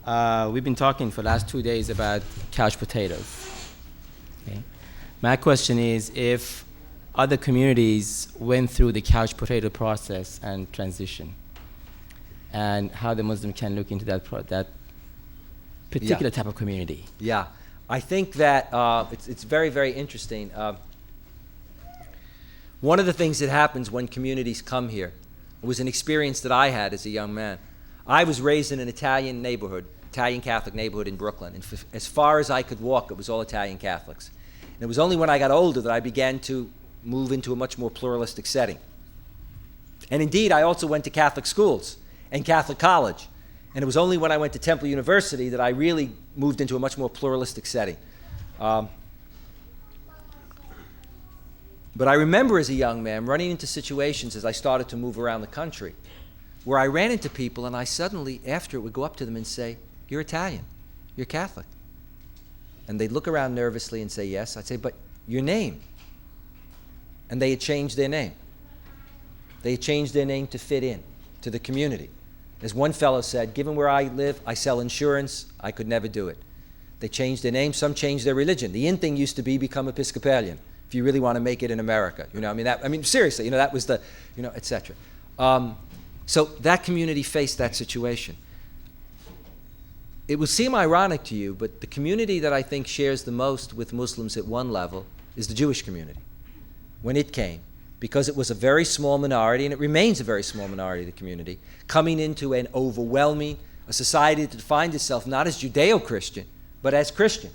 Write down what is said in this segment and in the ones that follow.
We've been talking for the last 2 days about couch potatoes. Okay? My question is, if other communities went through the couch potato process and transition, and how the Muslim can look into that particular type of community. Yeah, I think that it's very, very interesting. One of the things that happens when communities come here was an experience that I had as a young man. I was raised in an Italian neighborhood, Italian Catholic neighborhood in Brooklyn, and as far as I could walk, it was all Italian Catholics. And it was only when I got older that I began to move into a much more pluralistic setting. And indeed, I also went to Catholic schools and Catholic college. And it was only when I went to Temple University that I really moved into a much more pluralistic setting. But I remember as a young man running into situations as I started to move around the country where I ran into people and I suddenly, after it, would go up to them and say, "You're Italian, you're Catholic." And they'd look around nervously and say, "Yes." I'd say, "But your name?" And they had changed their name. They had changed their name to fit in to the community. As one fellow said, "Given where I live, I sell insurance. I could never do it." They changed their name. Some changed their religion. The in thing used to be become Episcopalian if you really want to make it in America. Seriously, that was the, et cetera. So that community faced that situation. It will seem ironic to you, but the community that I think shares the most with Muslims at one level is the Jewish community. When it came, because it was a very small minority, and it remains a very small minority of the community, coming into an overwhelming, a society that defined itself not as Judeo-Christian, but as Christian.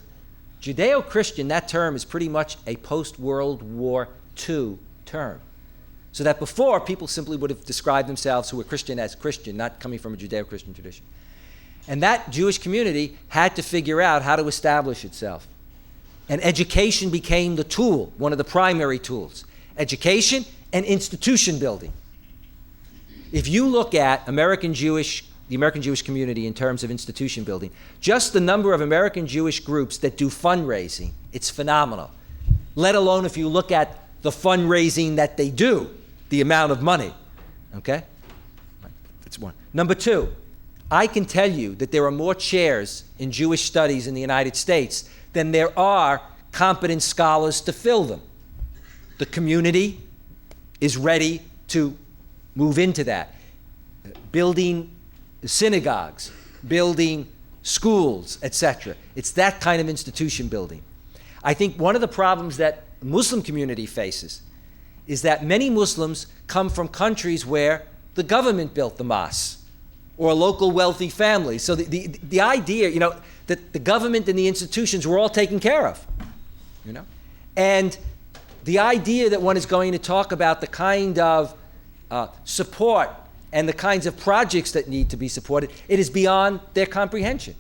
Judeo-Christian, that term is pretty much a post-World War II term. So that before, people simply would have described themselves who were Christian as Christian, not coming from a Judeo-Christian tradition. And that Jewish community had to figure out how to establish itself. And education became the tool, one of the primary tools. Education and institution building. If you look at the American Jewish community in terms of institution building, just the number of American Jewish groups that do fundraising, it's phenomenal. Let alone if you look at the fundraising that they do, the amount of money. Okay? That's one. Number two, I can tell you that there are more chairs in Jewish studies in the United States than there are competent scholars to fill them. The community is ready to move into that. Building synagogues, building schools, etc. It's that kind of institution building. I think one of the problems that the Muslim community faces is that many Muslims come from countries where the government built the mosques or local wealthy families. So the idea, that the government and the institutions were all taken care of, And the idea that one is going to talk about the kind of support and the kinds of projects that need to be supported, it is beyond their comprehension.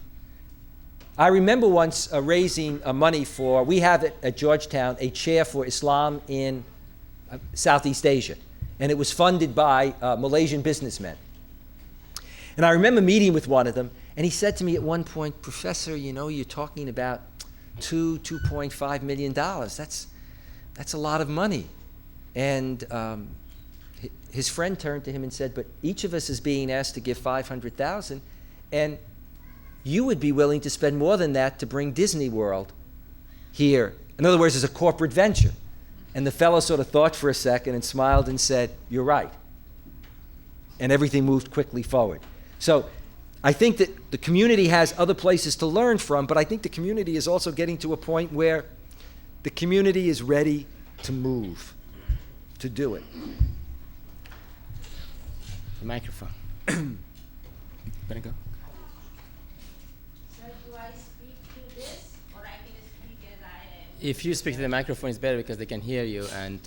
I remember once raising money we have at Georgetown a chair for Islam in Southeast Asia, and it was funded by Malaysian businessmen. And I remember meeting with one of them, and he said to me at one point, "Professor, you're talking about $2.5 million. That's a lot of money." And his friend turned to him and said, "But each of us is being asked to give $500,000, and you would be willing to spend more than that to bring Disney World here." In other words, as a corporate venture. And the fellow sort of thought for a second and smiled and said, "You're right." And everything moved quickly forward. So I think that the community has other places to learn from, but I think the community is also getting to a point where the community is ready to move, to do it. The microphone. Better go. So do I speak to this, or I can speak as I am? If you speak to the microphone, it's better because they can hear you, and